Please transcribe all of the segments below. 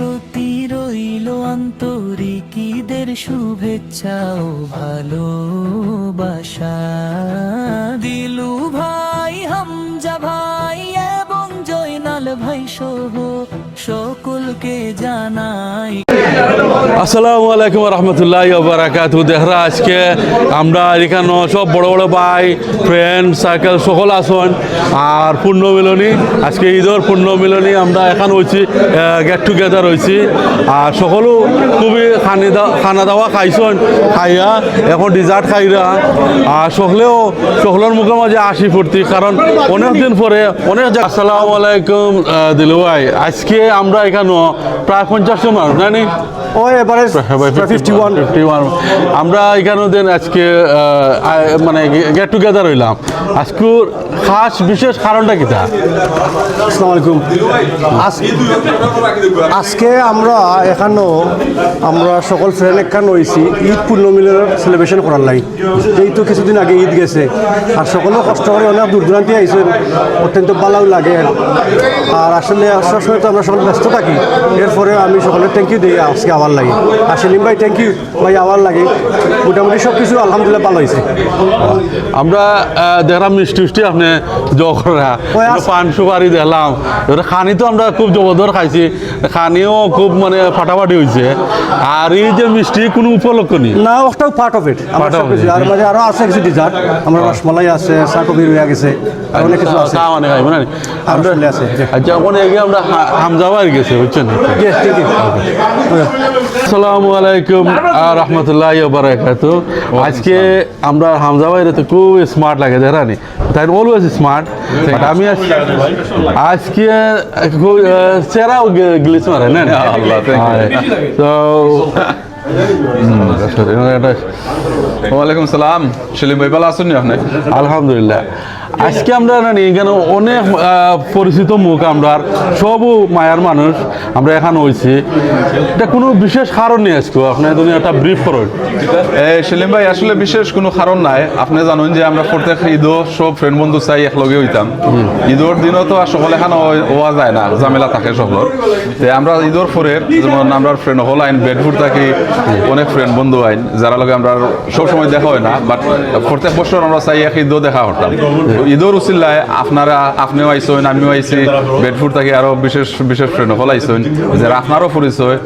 প্রতি রইল আন্তরিক ঈদের শুভেচ্ছা ও ভালোবাসা। দিলু ভাই, হামজা ভাই এবং জয়নাল ভাই সহ সকলকে জানাই আসসালামু আলাইকুম রহমতুল্লাহ বারাকাতু। দেখরা আজকে আমরা এখানে সব বড় বড় ভাই ফ্রেন্ড সার্কেল সকল আসন আর পূর্ণ মিলনী, আজকে ঈদের পূর্ণ মিলনী আমরা এখানে হয়েছি, গেট টুগেদার হয়েছি আর সকলেও খুবই খানা দাওয়া খাইছেন, খাইয়া এখন ডিজার্ট খাইরা আর সকলের মুখে মাঝে হাসি ফুর্তি, কারণ অনেক দিন পরে অনেক। আসসালামু আলাইকুম দিলু ভাই, আজকে আমরা এখানে প্রায় 50 জন মানুষ জানি আমরা এখানে দিন আজকে মানে গেট টুগেদার হইলাম। আজকে খাস বিশেষ কারণটা কি? আসসালামু আলাইকুম। আজকে আমরা আমরা সকল ফ্রেন্ড এখানে হয়েছি ঈদ পূর্ণ মিলনের সেলিব্রেশন করার লাগে। যেহেতু কিছুদিন আগে ঈদ গেছে আর সকলে কষ্ট করে অনেক দূর দূরান্তে আইসেন, অত্যন্ত ভালোও লাগে। আর আসলে সবসময় তো আমরা সকলে ব্যস্ত থাকি, এরপরে আমি সকলের থ্যাংক ইউ দিই আজকে আবার লাগে। আর সেলিম ভাই থ্যাংক ইউ ভাই আবার লাগে। মোটামুটি সব কিছু আলহামদুলিল্লাহ ভালো হয়েছে। আমরা দেখলাম মিষ্টি আপনি পান সুপারি দেখলাম, খানি তো আমরা খুব জবরদর খাইছি, খানিও খুব মানে ফাটাফাটি হয়েছে। আর এই যে মিষ্টি কোনো উপলক্ষ নেই না, ওটাও পার্ট অফ ইট। আর মাঝে আরো আছে কিছু ডিজার্ট, আমরা রসমালাই আছে, চাকবি রয়ে গেছে, অনেক কিছু আছে। আচ্ছা, ওখানে গিয়ে আমরা হামজাবাই গেছে, বুঝছেন? আসসালামু আলাইকুম রহমতুল্লাহ বারাকাতু। আজকে আমরা হামজাবাইরে তো খুব স্মার্ট লাগে দেখানি, তাই অলওয়েজ স্মার্ট। বাট আমি আজকে চেরাও গ্লিচ মারে না। তো ওয়ালাইকুম সালাম, সেলিম ভাই ভালো আছেন আপনি? আলহামদুলিল্লাহ। আজকে আমরা এখানে অনেক পরিচিত মুখ, আমরা সবও মায়ার মানুষ আমরা এখানে হয়েছি। এটা কোনো বিশেষ কারণ নেই আজকে, আপনি যদি একটা ব্রিফ করেন। সেলিম ভাই, আসলে বিশেষ কোনো কারণ নাই। আপনি জানেন যে আমরা প্রত্যেক ঈদও সব ফ্রেন্ড বন্ধু চাই একলগে হইতাম। ঈদের দিনও তো আর সকলে এখানে হওয়া যায় না, ঝামেলা থাকে সকলের। আমরা ঈদের পরে যেমন আমরা ফ্রেন্ড হল আইন বেডফুট থাকি, অনেক ফ্রেন্ড বন্ধু আইন যারা লগে আমরা সবসময় দেখা হয় না, বাট প্রত্যেক বছর আমরা চাই এক ঈদও দেখা হতাম। ঈদের উচিল্লায় আপনিও আইসেন, আমিও আইসি, বেডফুট থাকি আরো বিশেষ বিশেষ ফ্রেন্ড হল আইসেন, যারা আপনারও পরিচয়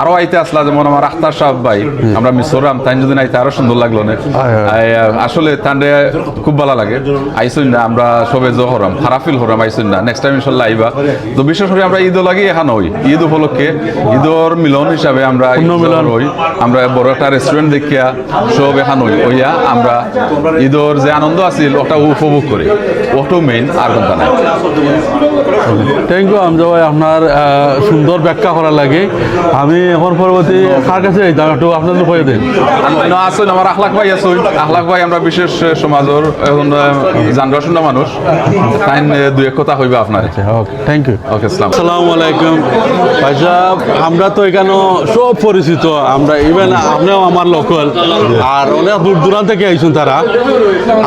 আরো আইতে আসলা, যেমন আমার আখতার সাহেব ভাই, আমরা মিসরাম তাই যদি আইতে আরো সুন্দর লাগলো না। আসলে তান্ডে খুব ভালো লাগে। আইসেন না, আমরা সবে হরাম খারাপিল হরাম, আইসেন না, নেক্সট টাইম ইনশাল্লাহ আইবা। তো বিশেষ করে আমরা ঈদও লাগি এখানে হই, ঈদ উপলক্ষে ঈদর মিলন হিসাবে আমরা মিলন হই। আমরা বড় একটা রেস্টুরেন্ট দেখিয়া সব এখানে হইয়া আমরা ঈদর যে আনন্দ আছিল ওটা উপভোগ করি, ওটাও মেইন, আর কোনটা নাই। থ্যাংক ইউ আমজা ভাই, আপনার সুন্দর ব্যাখ্যা করার লাগে। আমি এখন পরবর্তী কার কাছে যাইতাম, একটু আপনার হয়ে দেন। আসুন, আমার আখলাক ভাই আসুন। আখলাক ভাই আমরা বিশেষ সমাজের এখন জানরা মানুষ, তাই দুই এক কথা হইবা আপনার। Thank you. ওকে, আসসালামু আলাইকুম ভাই সাহেব। আমরা তো এখানে সব পরিচিত, আমরা ইভেন আপনিও আমার লোকাল, আর অনেক দূর দূরান্ত থেকে আইসুন তারা।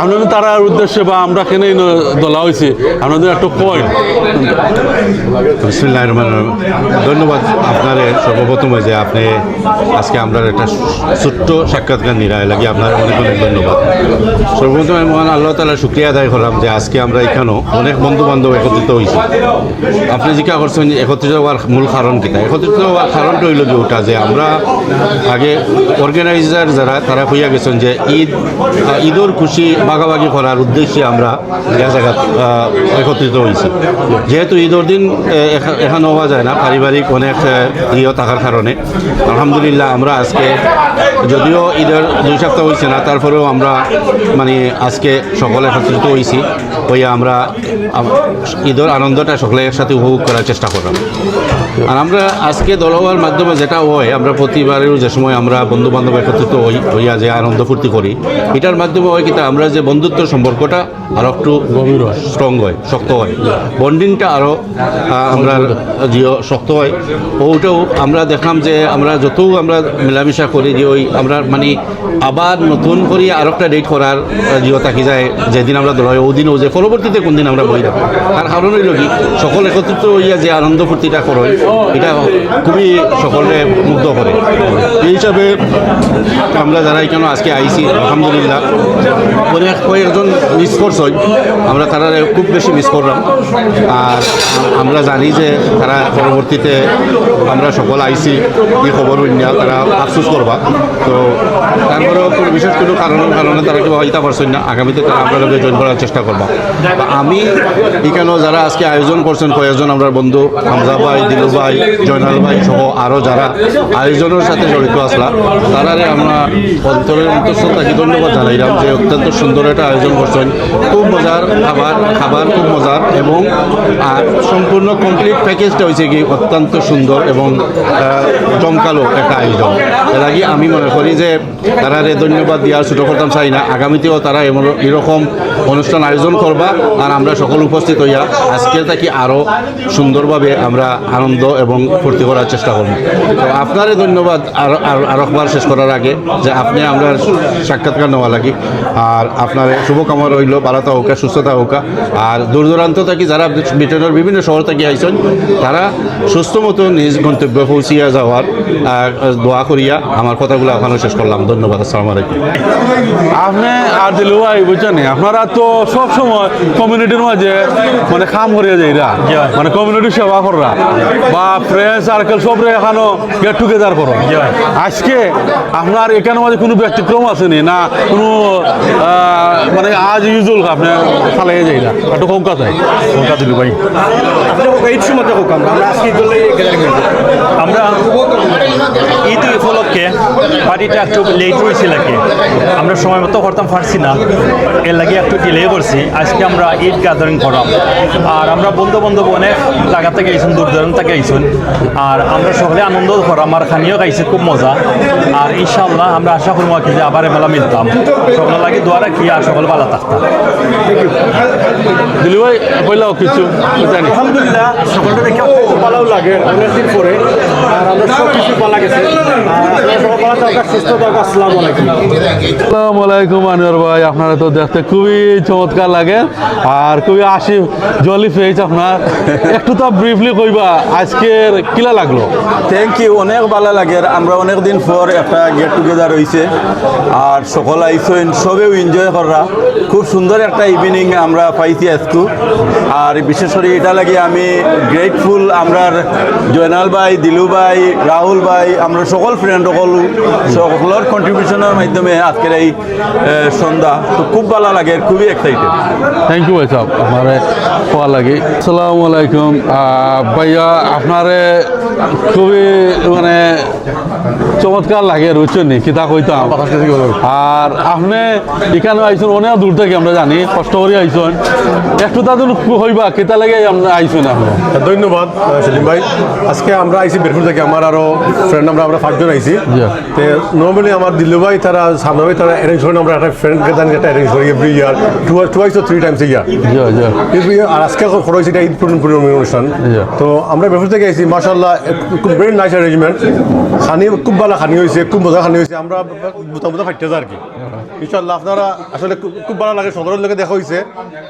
আপনাদের তারার উদ্দেশ্যে বা আমরা কেনে দলা হয়েছি, আপনাদের একটু পয়েন্ট। বিসমিল্লাহির রহমানির রহিম। ধন্যবাদ আপনার সর্বপ্রথমে যে আপনি আজকে আমরা একটা ছোট্ট সাক্ষাৎকার নিরায় লাগে, আপনার অনেক অনেক ধন্যবাদ। সর্বপ্রথমে মহান আল্লাহ তাআলার শুকরিয়া আদায় করলাম যে আজকে আমরা এখানেও অনেক বন্ধু বান্ধব একত্রিত হয়েছি। আপনি জিজ্ঞাসা করছেন একত্রিত হওয়ার মূল কারণ কিনা। একত্রিত হওয়ার কারণটা হইল যে ওটা যে আমরা আগে অর্গানাইজার যারা তারা হইয়া গেছেন যে ঈদের খুশি ভাগাভাগি করার উদ্দেশ্যে আমরা এক জায়গা একত্রিত হয়েছি। যেহেতু ঈদের দিন এখানে হওয়া যায় না, পারিবারিক অনেক ইয়ে থাকার কারণে আলহামদুলিল্লাহ আমরা আজকে যদিও ঈদের 2 সপ্তাহ হয়েছে না, তারপরেও আমরা মানে আজকে সকলে একত্রিত হয়েছি, হইয়া আমরা ঈদের আনন্দটা সকলে একসাথে উপভোগ করার চেষ্টা করলাম। আর আমরা আজকে দল হওয়ার মাধ্যমে যেটা হয়, আমরা প্রতিবারেও যে সময় আমরা বন্ধু বান্ধব একত্রিত হইয়া যে আনন্দ ফুর্তি করি, এটার মাধ্যমে হয় কিন্তু আমরা যে বন্ধুত্ব সম্পর্কটা আরও একটু গভীর হয়, স্ট্রং হয়, শক্ত হয়, বন্ডিংটা আরও আমরা শক্ত হয়। ওটাও আমরা দেখলাম যে আমরা যত আমরা মেলামেশা করি যে ওই আমরা মানে আবার নতুন করে আর একটা ডেট করার জিও থাকি যায়, যেদিন আমরা দল হয় ওদিনও যে পরবর্তীতে কোন দিন আমরা বই রাখবো। তার কারণ হইল কি সকল একত্রিত হইয়া যে আনন্দ ফুর্তিটা করই এটা খুবই সকলে মুগ্ধ করে। এই হিসাবে আমরা যারা এখানে আজকে আইছি আলহামদুলিল্লাহ কয়েকজন মিস করছই, আমরা তারা খুব বেশি মিস করলাম। আর আমরা জানি যে তারা পরবর্তীতে আমরা সকল আইছি এই খবর না তারা আফসোস করবা। তো তারপরেও বিশেষ কোনো কারণে তারা কেউ হইতে পারছেন না, আগামীতে তারা আমরা লোকে জয়েন করার চেষ্টা করবা। আমি এখানেও যারা আজকে আয়োজন করছেন কয়েকজন আমরা বন্ধু হামজা ভাই, দিলু ভাই, জয়নাল ভাই সহ আরও যারা আয়োজনের সাথে জড়িত আসলা তারারে আমরা অন্তরের অন্তঃস্থল থেকে ধন্যবাদ জানাইলাম যে অত্যন্ত সুন্দর একটা আয়োজন করছেন। খুব মজার খাবার খুব মজার এবং সম্পূর্ণ কমপ্লিট প্যাকেজটা হয়েছে কি অত্যন্ত সুন্দর এবং জমকালো একটা আয়োজন। এর আগে আমি মনে করি যে তারারে ধন্যবাদ দেওয়ার ছোটো করতাম চাই না, আগামীতেও তারা এরকম অনুষ্ঠান আয়োজন করবা আর আমরা সকল উপস্থিত হইয়া আজকে থাকি আরও সুন্দরভাবে আমরা আনন্দ এবং ফুর্তি করার চেষ্টা করব। তো আপনারে ধন্যবাদ আরেকবার শেষ করার আগে যে আপনি আমরা সাক্ষাৎকার নেওয়া লাগি আর আপনার শুভকামনা রইল, ভালোতা হোক, সুস্থতা হোক। আর দূর দূরান্ত থেকে যারা ব্রিটেনের বিভিন্ন শহর থেকে আইসেন তারা সুস্থ মতো নিজ গন্তব্যে পৌঁছিয়া যাওয়ার দোয়া করিয়া আমার কথাগুলো এখনও শেষ করলাম। ধন্যবাদ, আসসালামু আলাইকুম। আপনি আর দিলু ভাই বুঝছেন আপনারা তো সব সময় কমিউনিটির মাঝে মানে কাম করিয়া যাইরা মানে কমিউনিটি সেবা করা বা ফ্রেন্ড সার্কেল সব এখানো গেট টুগেদার করো। আজকে আপনার এখানে মাঝে কোনো ব্যতিক্রম আসেনি না কোনো মানে আজ ইউজুয়াল আপনি চালাই যাইরা একটু কম কাজ কমকা দিলু ভাই আমরা ঈদ উপলক্ষে পার্টিটা একটু লেট হয়েছিল আর কি, আমরা সময় মতো করতাম পারছি না, এর লাগে একটু ডিলে করছি। আজকে আমরা ঈদ গ্যাদারিং করাম আর আমরা বন্ধু বান্ধব অনেক জায়গা থেকে আইসুন, দূর দূরান্ত থেকে আইসুন আর আমরা সকলে আনন্দ করাম আর খানিও খাইছে খুব মজা। আর ইনশাআল্লাহ আমরা আশা করবো কি যে আবার মেলা মিলতাম, সকলের লাগে দোয়া রাখি আর সকলে ভালো থাকতাম। দিলু ভাই বললাও কিছু জানি। আলহামদুলিল্লাহ সকলটা দেখে খুব ভালো লাগে অনেকদিন পরে আর আমরা সব কিছু ভালো গেছে। আসসালামু আলাইকুম আনোয়ার ভাই, আপনারা তো দেখতে খুবই চমৎকার লাগে আর খুবই আসি জলি ফেস আপনার। একটু তো ব্রিফলি কইবা আজকের কিলা লাগলো? থ্যাংক ইউ, অনেক ভালো লাগে। আমরা অনেক দিন পর একটা গেট টুগেদার হয়েছে আর সকল আইসেন সবেও এনজয় করা, খুব সুন্দর একটা ইভিনিং আমরা পাইছি আজকে। আর বিশেষ করে এটা লাগে আমি গ্রেটফুল আমরার জয়নাল ভাই, দিলু ভাই, রাহুল ভাই, আমরা সকল ফ্রেন্ড সকলের কন্ট্রিবিউশনের মাধ্যমে আজকের এই সন্ধ্যা তো খুব ভালো লাগে, খুবই এক্সাইটেড। থ্যাংক ইউ ভাই সাহেব, আপনারে পাওয়া লাগে। আসসালামু আলাইকুম ভাইয়া, আপনারে খুবই মানে চমৎকার লাগে বুঝছেন নি কিতা কইতাম। আর আপনি এখানে আইসুন অনেক দূর থেকে আমরা জানি, কষ্ট করে আইসুন, একটু তাদের হইবা কিতা লাগে আমরা আইসুন আপনি। ধন্যবাদ সেলিম ভাই। আজকে আমরা আইসি বেরপুর থেকে, আমার আরো ফ্রেন্ড আমরা 5 জন আইসি। তো নর্মালি আমার দিল্লু ভাই তারা সামনে ভাই তারা অ্যারেঞ্জ করেন, আমরা একটা ফ্রেন্ড গেদান একটা অ্যারেঞ্জ করি every year, twice or 3 times a year। আর আজকে খরচ এটা ঈদ অনুষ্ঠান। তো আমরা বেরপুর থেকে আইসি, মাশাআল্লাহ খুব ভেরি নাইস অ্যারেঞ্জমেন্ট, খানি খুব ভালো খানি হয়েছে, খুব মজা খানি হয়েছে। আমরা মোটামুটি 50 আর কি। ইনশাআল্লাহ আপনারা আসলে খুব ভালো লাগে, সদরের লোকে দেখা হয়েছে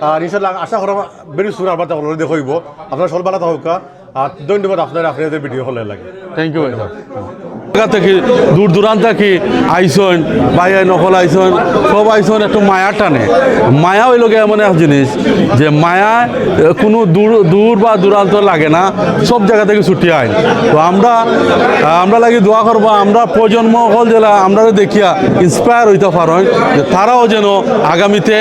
আর ইনশাআল্লাহ আশা করা ভেরি সুন আবার দেখা হইব। আপনারা সব ভালো থাকুক আর ধন্যবাদ আপনাদের ভিডিও হলে লাগে। থ্যাংক ইউ ভাই। থেকে দূর দূরান্ত থেকে আইসন ভাই নকল আইসন সব আইসন একটু মায়া টানে। মায়া হইল গিয়ে এমন এক জিনিস যে মায়া কোনো দূর বা দূরান্ত লাগে না, সব জায়গা থেকে ছুটি আইন। তো আমরা লাগি দোয়া করবো আমরা প্রজন্ম হল জেলা আমরা দেখিয়া ইন্সপায়ার হইতে পারেন যে তারাও যেন আগামীতে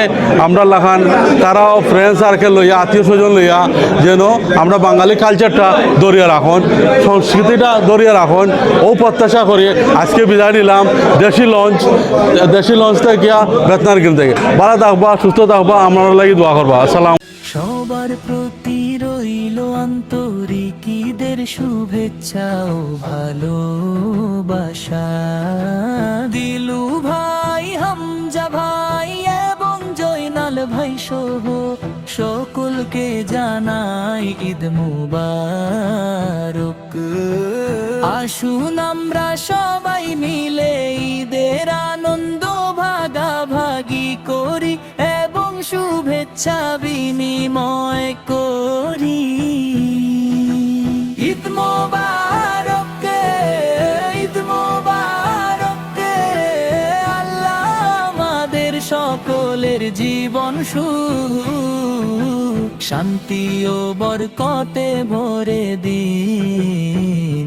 আমরা লাগান, তারাও ফ্রেন্ড সার্কেল লইয়া আত্মীয় স্বজন লইয়া যেন আমরা বাঙালি কালচারটা ধরিয়া রাখুন, সংস্কৃতিটা ধরিয়া রাখুন। ও প্রত্যাশা করি আজকে বিদায় নিলাম দেশি লঞ্চ থেকে বেতনার গিল থেকে। ভালো থাকবা, সুস্থ থাকবা, আমরা লাগি দোয়া করবা। আসসালাম। সবার প্রতি রইল আন্তরিক ঈদের শুভেচ্ছা ও ভালোবাসা। দিলু ভাই, হামজা ভাই এবং জয়নাল ভাই সহ সকলকে জানাই ঈদ মুবারক। আসুন আমরা সবাই মিলে ঈদের আনন্দ ভাগাভাগি করি এবং শুভেচ্ছা বিনিময় করি। ঈদ মোবারক। সকলের জীবন সুখ শান্তি ও বরকতে ভরে দিন।